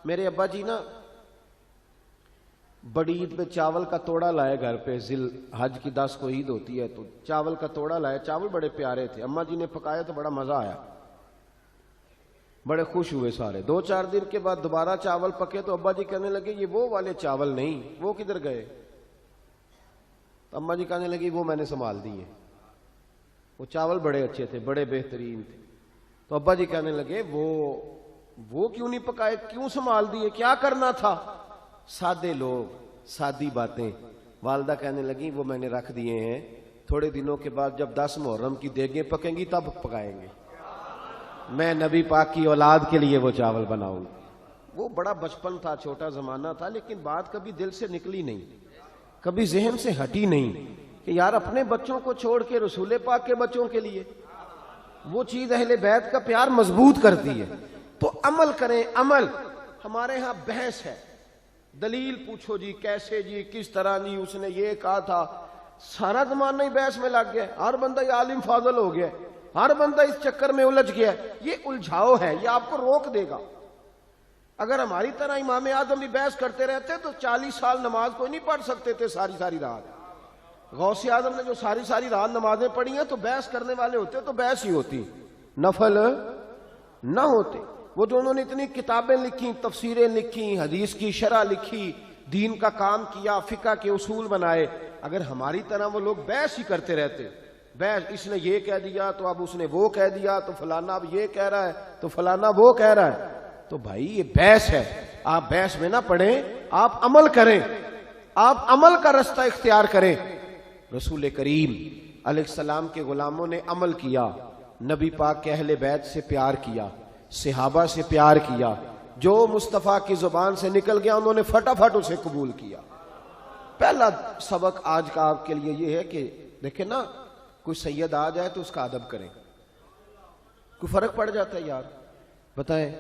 मेरे अब्बा जी ना बड़ी ईद पे चावल का तोड़ा लाए घर पे। जिल हज की 10 को ईद होती है तो चावल का तोड़ा लाए। चावल बड़े प्यारे थे, अम्मा जी ने पकाया तो बड़ा मजा आया, बड़े खुश हुए सारे। 2-4 दिन के बाद दोबारा चावल पके तो अब्बा जी कहने लगे ये वो वाले चावल नहीं, वो किधर गए? तो अम्मा जी कहने लगी वो मैंने संभाल दिए, वो चावल बड़े अच्छे थे, बड़े बेहतरीन थे। तो अब्बा जी कहने लगे वो क्यों नहीं पकाए, क्यों संभाल दिए, क्या करना था? सादे लोग, सादी बातें। वालदा कहने लगी वो मैंने रख दिए हैं, थोड़े दिनों के बाद जब 10 मुहर्रम की देगें पकेंगी तब पकाएंगे, मैं नबी पाक की औलाद के लिए वो चावल बनाऊंगा। वो बड़ा बचपन था, छोटा जमाना था, लेकिन बात कभी दिल से निकली नहीं, कभी जहन से हटी नहीं कि यार अपने बच्चों को छोड़ के रसूल पाक के बच्चों के लिए वो चीज अहले बैत का प्यार मजबूत करती है। तो अमल करें, अमल। हमारे यहां बहस है, दलील पूछो जी, कैसे जी, किस तरह जी, उसने ये कहा था। सारा जमाना ही बहस में लग गया, हर बंदा आलिम फाजल हो गया, हर बंदा इस चक्कर में उलझ गया। ये उलझाओ है, ये आपको रोक देगा। अगर हमारी तरह इमाम आजम भी बहस करते रहते तो 40 साल नमाज कोई नहीं पढ़ सकते थे सारी सारी रात। गौसे आजम ने जो सारी सारी रात नमाजें पढ़ी हैं तो बहस करने वाले होते तो बहस ही होती, नफल न होते। वो जो उन्होंने इतनी किताबें लिखी, तफसीरें लिखी, हदीस की शरह लिखी, दीन का काम किया, फिका के उसूल बनाए, अगर हमारी तरह वो लोग बहस ही करते रहते, बहस, इसने ये कह दिया तो अब उसने वो कह दिया, तो फलाना अब ये कह रहा है तो फलाना वो कह रहा है, तो भाई ये बहस है। आप बहस में ना पड़े, आप अमल करें, आप अमल का रास्ता इख्तियार करें। रसूल करीम अलैहिस्सलाम के गुलामों ने अमल किया, नबी पाक के अहले बैत से प्यार किया, सहाबा से प्यार किया, जो मुस्तफा की जुबान से निकल गया उन्होंने फटाफट उसे कबूल किया। पहला सबक आज का आपके लिए यह है कि देखें ना, कोई सैयद आ जाए तो उसका अदब करें। कोई फर्क पड़ जाता है यार, बताएं।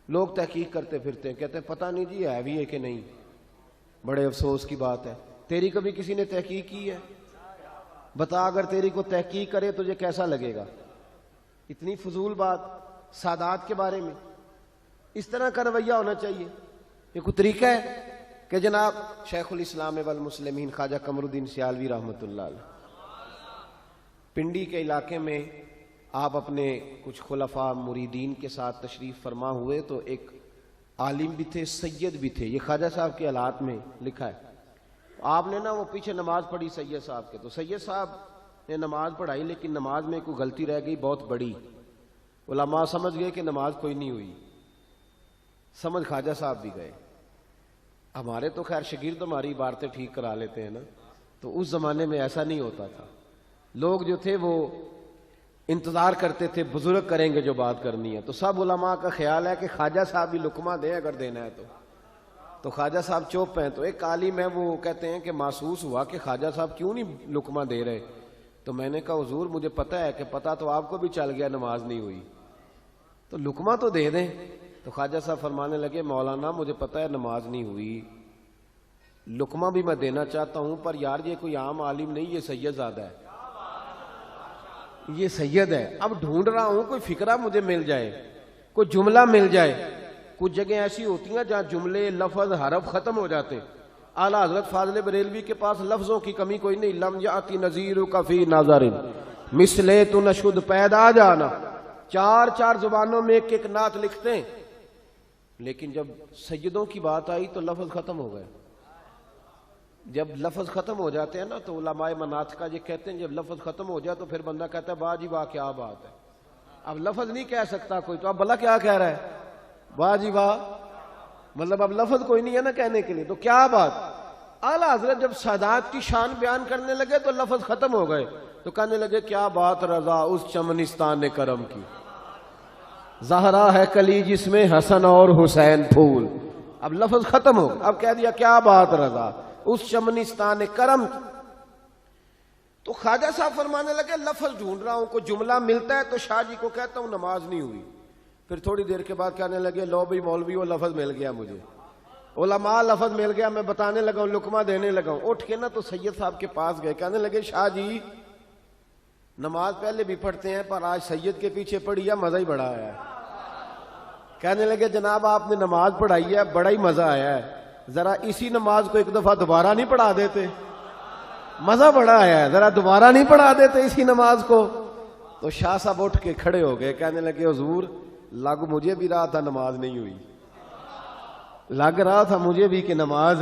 लोग तहकीक करते फिरते हैं, कहते हैं पता नहीं जी है भी है कि नहीं। बड़े अफसोस की बात है, तेरी कभी किसी ने तहकीक की है? बता, अगर तेरी को तहकीक करे तुझे कैसा लगेगा? इतनी फजूल बात सादात के बारे में, इस तरह का रवैया होना चाहिए। ये कोई तरीका है कि जनाब शेखुल इस्लाम वल मुस्लिमीन ख्वाजा कमरुद्दीन सियालवी रहमतुल्लाह अलैह पिंडी के इलाके में आप अपने कुछ खुलफा मुरीदीन के साथ तशरीफ फरमा हुए तो एक आलिम भी थे, सैयद भी थे। ये ख्वाजा साहब के हालात में लिखा है। आपने ना वो पीछे नमाज पढ़ी सैयद साहब के, तो सैयद साहब ने नमाज पढ़ाई, लेकिन नमाज में कोई गलती रह गई बहुत बड़ी। उलमा समझ गए कि नमाज कोई नहीं हुई, समझ ख्वाजा साहब भी गए। हमारे तो खैर शागिर्द हमारी इबारतें ठीक करा लेते हैं ना, तो उस जमाने में ऐसा नहीं होता था। लोग जो थे वो इंतजार करते थे बुजुर्ग करेंगे जो बात करनी है। तो सब उलमा का ख्याल है कि ख्वाजा साहब भी लुकमा दें अगर देना है तो ख्वाजा साहब चुप हैं। तो एक आलिम है, वो कहते हैं कि महसूस हुआ कि ख्वाजा साहब क्यों नहीं लुकमा दे रहे। तो मैंने कहा हुजूर मुझे पता है कि पता तो आपको भी चल गया नमाज नहीं हुई, तो लुकमा तो दे दें। तो ख्वाजा साहब फरमाने लगे मौलाना मुझे पता है नमाज नहीं हुई, लुकमा भी मैं देना चाहता हूं, पर यार ये कोई आम आलिम नहीं, ये सैयद ज़्यादा है, ये सैयद है। अब ढूंढ रहा हूं कोई फिक्रा मुझे मिल जाए, कोई जुमला मिल जाए। कुछ जगह ऐसी होती हैं जहां जुमले, लफ्ज, हरफ खत्म हो जाते हैं। आला हजरत फाजले बरेलवी के पास लफ्जों की कमी कोई नहीं। लम याती नजीर कफी नाजरिन मिसले तु नशुद पैदा जाना, 4 जुबानों में एक एक नात लिखते हैं, लेकिन जब सैयदों की बात आई तो लफ्ज खत्म हो गए। जब लफ्ज खत्म हो जाते हैं ना तो उलमाए मनात का ये कहते हैं, जब लफ्ज खत्म हो जाए तो फिर बंदा कहता है वाह जी वाह क्या बात है। अब लफ्ज नहीं कह सकता कोई, तो अब भला क्या कह रहा है, वाह जी वाह, मतलब अब लफ्ज कोई नहीं है ना कहने के लिए, तो क्या बात। आला हजरत जब सादात की शान बयान करने लगे तो लफ्ज खत्म हो गए, तो कहने लगे क्या बात रजा उस चमनिस्तान ने करम की, ज़हरा है कली जिसमें हसन और हुसैन फूल। अब लफ्ज खत्म हो, अब कह दिया क्या बात रजा उस चमनिस्तान ने करम। तो ख्वाजा साहब फरमाने लगे लफ्ज ढूंढ रहा हूं, कोई जुमला मिलता है तो शाह जी को कहता हूं नमाज नहीं हुई। फिर थोड़ी देर के बाद कहने लगे लो भाई मौलवी वो लफ्ज मिल गया मुझे, उलमा लफ्ज मिल गया, मैं बताने लगा, लुकमा देने लगा। उठ के ना तो सैयद साहब के पास गए, कहने लगे शाह जी नमाज पहले भी पढ़ते हैं पर आज सैयद के पीछे पढ़ी है, मजा ही बड़ा आया। कहने लगे जनाब आपने नमाज पढ़ाई है, बड़ा ही मजा आया है, जरा इसी नमाज को एक दफा दोबारा नहीं पढ़ा देते, मजा बड़ा आया है, जरा दोबारा नहीं पढ़ा देते इसी नमाज को। तो शाह साहब उठ के खड़े हो गए, कहने लगे हुजूर लग मुझे भी रहा था नमाज नहीं हुई, लग रहा था मुझे भी कि नमाज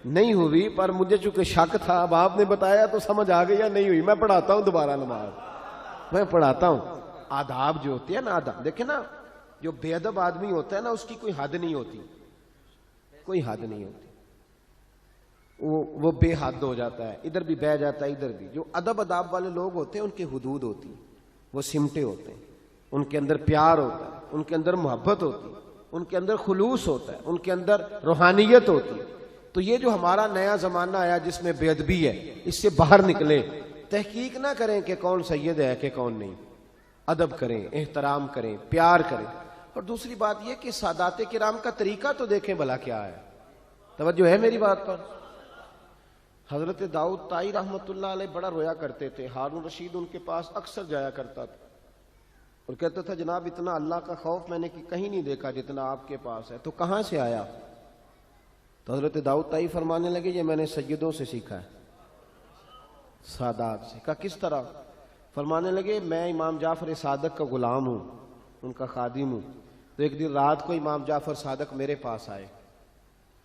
नहीं हुई, पर मुझे चूंकि शक था, अब आपने बताया तो समझ आ गई या नहीं हुई, मैं पढ़ाता हूं दोबारा नमाज, मैं पढ़ाता हूं। आदाब जो होती है ना, आदाब देखे ना, जो बेअदब आदमी होता है ना उसकी कोई हद नहीं होती, कोई हद नहीं होती, वो बेहद हो जाता है, इधर भी बह जाता है इधर भी। जो अदब अदाब वाले लोग होते हैं उनकी हुदूद होती है, वो सिमटे होते हैं, उनके अंदर प्यार होता है, उनके अंदर मोहब्बत होती है, उनके अंदर खुलूस होता है, उनके अंदर रूहानियत होती है। तो ये जो हमारा नया जमाना आया जिसमें बेअदबी है, इससे बाहर निकले, तहकीक ना करें कि कौन सैयद है कि कौन नहीं, अदब करें, एहतराम करें, प्यार करें। और दूसरी बात यह कि सादाते किराम का तरीका तो देखें भला क्या है। तवज्जो है मेरी बात पर। हजरत दाऊद ताई रहमतुल्लाह अलैह बड़ा रोया करते थे, हारून रशीद उनके पास अक्सर जाया करता था और कहता था जनाब इतना अल्लाह का खौफ मैंने कहीं नहीं देखा जितना आपके पास है, तो कहां से आया? तो हजरत दाऊद ताई फरमाने लगे ये मैंने सैयदों से सीखा है, सादात से। कहा किस तरह? फरमाने लगे मैं इमाम जाफर सादक का गुलाम हूं, उनका खादिम हूं। तो एक दिन रात को इमाम जाफर सादक मेरे पास आए,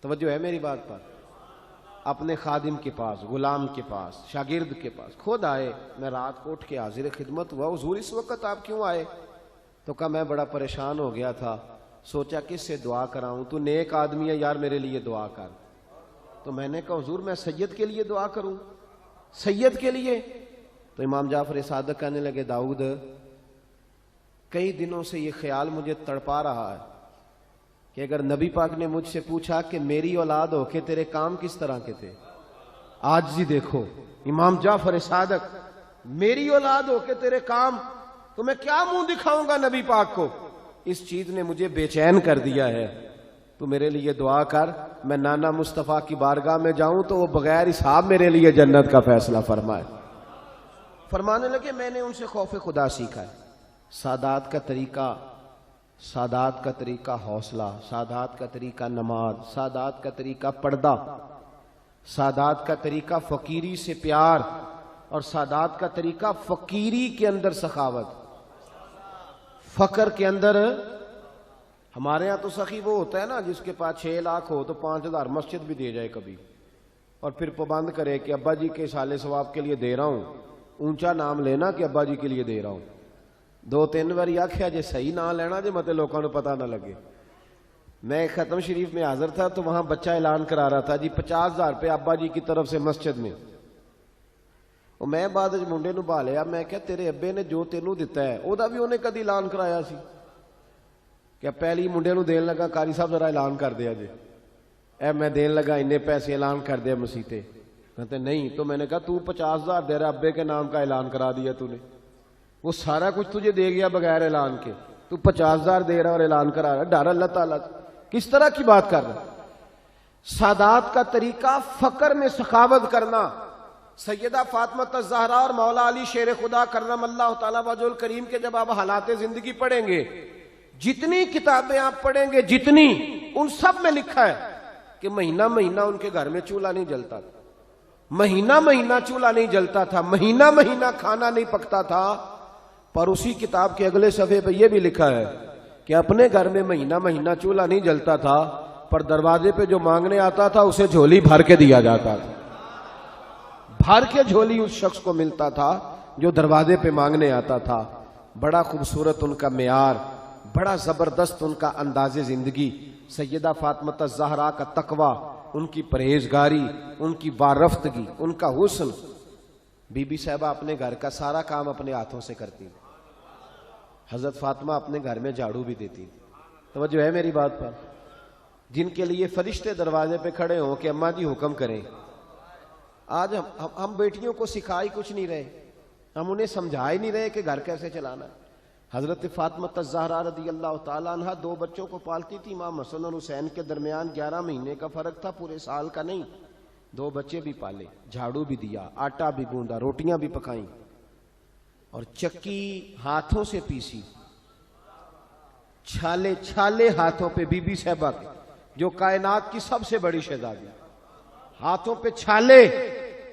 तवज्जो है मेरी बात पर, अपने खादिम के पास, गुलाम के पास, शागिर्द के पास खुद आए। मैं रात को उठ के हाजिर खिदमत हुआ, हुजूर इस वक्त आप क्यों आए? तो कहा मैं बड़ा परेशान हो गया था, सोचा किससे दुआ कराऊं, तू नेक आदमी है यार मेरे लिए दुआ कर। तो मैंने कहा हुजूर मैं सैयद के लिए दुआ करूं, सैयद के लिए? तो इमाम जाफर सादक कहने लगे दाऊद कई दिनों से ये ख्याल मुझे तड़पा रहा है कि अगर नबी पाक ने मुझसे पूछा कि मेरी औलाद होके तेरे काम किस तरह के थे, आज जी देखो इमाम जाफर सादक, मेरी औलाद होके तेरे काम, तो मैं क्या मुंह दिखाऊंगा नबी पाक को? इस चीज ने मुझे बेचैन कर दिया है, तू मेरे लिए दुआ कर, मैं नाना मुस्तफा की बारगाह में जाऊं तो वो बगैर हिसाब मेरे लिए जन्नत का फैसला फरमाए। फरमाने लगे मैंने उनसे खौफ खुदा सीखा है, सादात का तरीका, सादात का तरीका हौसला, सादात का तरीका नमाज, सादात का तरीका पर्दा, सादात का तरीका फकीरी से प्यार, और सादात का तरीका फकीरी के अंदर सखावत, फकर के अंदर। हमारे यहां तो सखी वो होता है ना जिसके पास 6 लाख हो तो 5,000 मस्जिद भी दे जाए कभी, और फिर पाबंद करे कि अब्बा जी के साले सवाब के लिए दे रहा हूं, ऊंचा नाम लेना कि अब्बा जी के लिए दे रहा हूं। 2-3 बार आख्या जे सही ना लेना जे मत लोगों को पता ना लगे। मैं खत्म शरीफ में हाजिर था तो वहां बच्चा ऐलान करा रहा था जी 50,000 रुपये अब्बा जी की तरफ से मस्जिद में। और मैं बाद मुंडे नूं भा लिया, मैं क्या तेरे अब्बे ने जो तेनू दिता है ओदा भी उन्हें कदी ऐलान कराया सी? क्या पहली मुंडे नूं देन लगा कारी साहब जरा ऐलान कर दिया जे, ए मैं देन लगा इन्ने पैसे ऐलान कर दिया मसीते। कहते नहीं, तो मैंने कहा तू 50,000 दे रहा, अब्बे के नाम का ऐलान करा दिया तूने, वो सारा कुछ तुझे दे गया बगैर ऐलान के, तू 50,000 दे रहा और ऐलान करा रहा, डर अल्लाह ताला किस तरह की बात कर रहा? सादात का तरीका फकर में सखावत करना। सैयदा फातिमा ज़हरा और मौला अली शेर खुदा करमल्लाहु तआला वजहुल करीम के जब आप हालात जिंदगी पढ़ेंगे, जितनी किताबें आप पढ़ेंगे जितनी, उन सब में लिखा है कि महीना महीना उनके घर में चूल्हा नहीं जलता था, महीना महीना चूल्हा नहीं जलता था, महीना महीना खाना नहीं पकता था। पर उसी किताब के अगले सफे पे यह भी लिखा है कि अपने घर में महीना महीना चूल्हा नहीं जलता था, पर दरवाजे पे जो मांगने आता था उसे झोली भर के दिया जाता था, भर के झोली उस शख्स को मिलता था जो दरवाजे पे मांगने आता था। बड़ा खूबसूरत उनका मेयार, बड़ा जबरदस्त उनका अंदाजे जिंदगी। सैयदा फातिमा ज़हरा का तकवा, उनकी परहेजगारी, उनकी वारफ्तगी, उनका हुस्न। बीबी साहबा अपने घर का सारा काम अपने हाथों से करती, हजरत फातिमा अपने घर में झाड़ू भी देती। तो जो है मेरी बात पर, जिनके लिए फरिश्ते दरवाजे पे खड़े हों कि अम्मा जी हुक्म करें। आज हम बेटियों को सिखा ही कुछ नहीं रहे, हम उन्हें समझा ही नहीं रहे कि घर कैसे चलाना है। हजरत फातिमा ज़हरा रज़ियल्लाहु ताला अन्हा 2 बच्चों को पालती थी। इमाम हसन और हुसैन के दरमियान 11 महीने का फर्क था, पूरे साल का नहीं। 2 बच्चे भी पाले, झाड़ू भी दिया, आटा भी गूंदा, रोटियां भी पकाई, और चक्की हाथों से पीसी। छाले छाले हाथों पे बीबी साहबा के, जो कायनात की सबसे बड़ी शहजादी, हाथों पे छाले।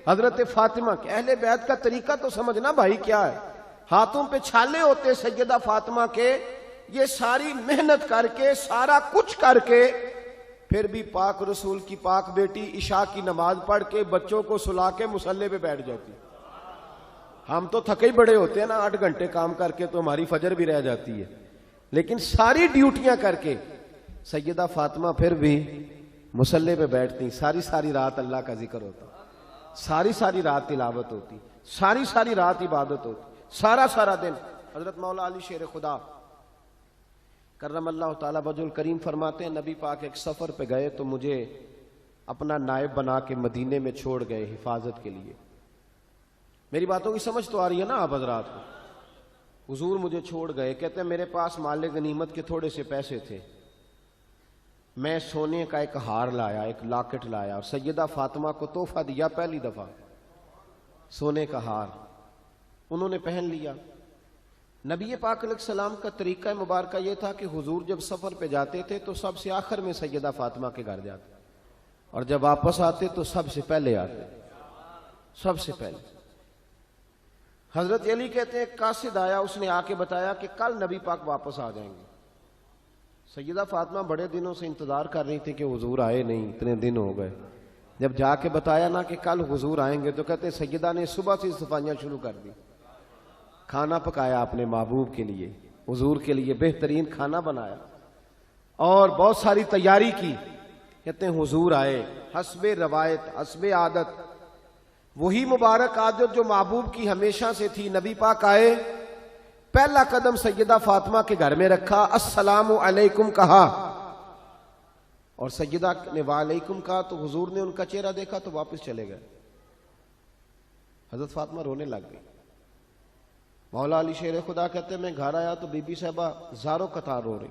हजरत फातिमा के, अहले बैत का तरीका तो समझना भाई क्या है। हाथों पे छाले होते सैयदा फातिमा के। ये सारी मेहनत करके, सारा कुछ करके, फिर भी पाक रसूल की पाक बेटी इशा की नमाज पढ़ के बच्चों को सुला के मुसल्ले पे बैठ जाती। हम तो थके ही बड़े होते हैं ना, 8 घंटे काम करके तो हमारी फजर भी रह जाती है, लेकिन सारी ड्यूटियां करके सैयदा फातिमा फिर भी मुसल्ले पे बैठती। सारी सारी रात अल्लाह का जिक्र होता, सारी सारी रात तिलावत होती, सारी सारी रात इबादत होती, सारा सारा दिन। हजरत मौला अली शेर खुदा करमल्लाहु ताला वजहुल करीम फरमाते हैं, नबी पाक एक सफर पे गए तो मुझे अपना नायब बना के मदीने में छोड़ गए हिफाजत के लिए। मेरी बातों की समझ तो आ रही है ना आप हजरात को। हुजूर मुझे छोड़ गए, कहते हैं मेरे पास माले गनीमत के थोड़े से पैसे थे, मैं सोने का एक हार लाया, एक लॉकेट लाया और सैयदा फातिमा को तोहफा दिया। पहली दफा सोने का हार उन्होंने पहन लिया। नबी पाक अलैहिस्सलाम का तरीका मुबारक यह था कि हुजूर जब सफर पे जाते थे तो सबसे आखिर में सैयदा फातिमा के घर जाते, और जब वापस आते तो सबसे पहले आते, सबसे पहले। हजरत अली कहते हैं कासिद आया, उसने आके बताया कि कल नबी पाक वापस आ जाएंगे। सैयदा फातिमा बड़े दिनों से इंतजार कर रही थी कि हुजूर आए नहीं, इतने दिन हो गए। जब जाके बताया ना कि कल हुजूर आएंगे तो कहते सैयदा ने सुबह से सफाइयां शुरू कर दी। खाना पकाया अपने महबूब के लिए, हुजूर के लिए बेहतरीन खाना बनाया और बहुत सारी तैयारी की। कहते हैं हुजूर आए, हस्बे रवायत हस्बे आदत, वही मुबारक आदत जो महबूब की हमेशा से थी। नबी पाक आए, पहला कदम सैयदा फातिमा के घर में रखा, अस्सलामु अलैकुम कहा, और सैयदा ने वालेकुम कहा तो हुजूर ने उनका चेहरा देखा तो वापस चले गए। हजरत फातिमा रोने लग गई। मौला अली शेर खुदा कहते हैं मैं घर आया तो बीबी साहबा ज़ारो कतार रो रही।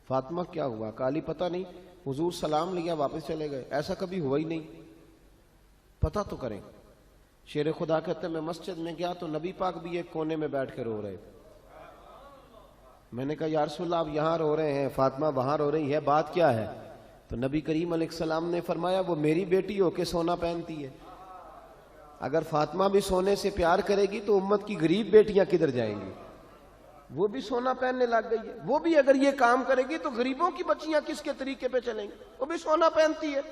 फातिमा क्या हुआ? काली पता नहीं, हुजूर सलाम लिया वापस चले गए, ऐसा कभी हुआ ही नहीं, पता तो करें। शेर खुदा कहते हैं मैं मस्जिद में गया तो नबी पाक भी एक कोने में बैठ के रो रहे थे। मैंने कहा या रसूल अल्लाह आप यहां रो रहे हैं, फातिमा वहां रो रही है, बात क्या है? तो नबी करीम अलैहिस्सलाम ने फरमाया वो मेरी बेटी होके सोना पहनती है, अगर फातिमा भी सोने से प्यार करेगी तो उम्मत की गरीब बेटियां किधर जाएंगी? वो भी सोना पहनने लग गई है, वो भी अगर ये काम करेगी तो गरीबों की बच्चियां किसके तरीके पे चलेंगी? वो भी सोना पहनती है।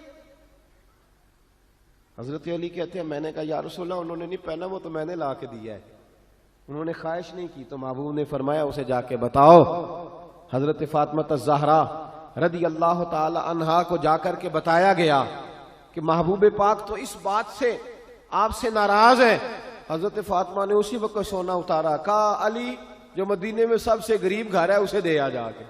हजरत अली कहते हैं मैंने कहा या रसूल अल्लाह उन्होंने नहीं पहना, वो तो मैंने ला के दिया है, उन्होंने ख्वाहिश नहीं की। तो महबूब ने फरमाया उसे जाके बताओ। हजरत फातिमा ज़हरा रदी अल्लाह ताला अन्हा को जाकर के बताया गया कि महबूब पाक तो इस बात से आपसे नाराज है। हजरत फातिमा ने उसी वक्त सोना उतारा, कहा अली जो मदीने में सबसे गरीब घर है उसे दे आ जाके।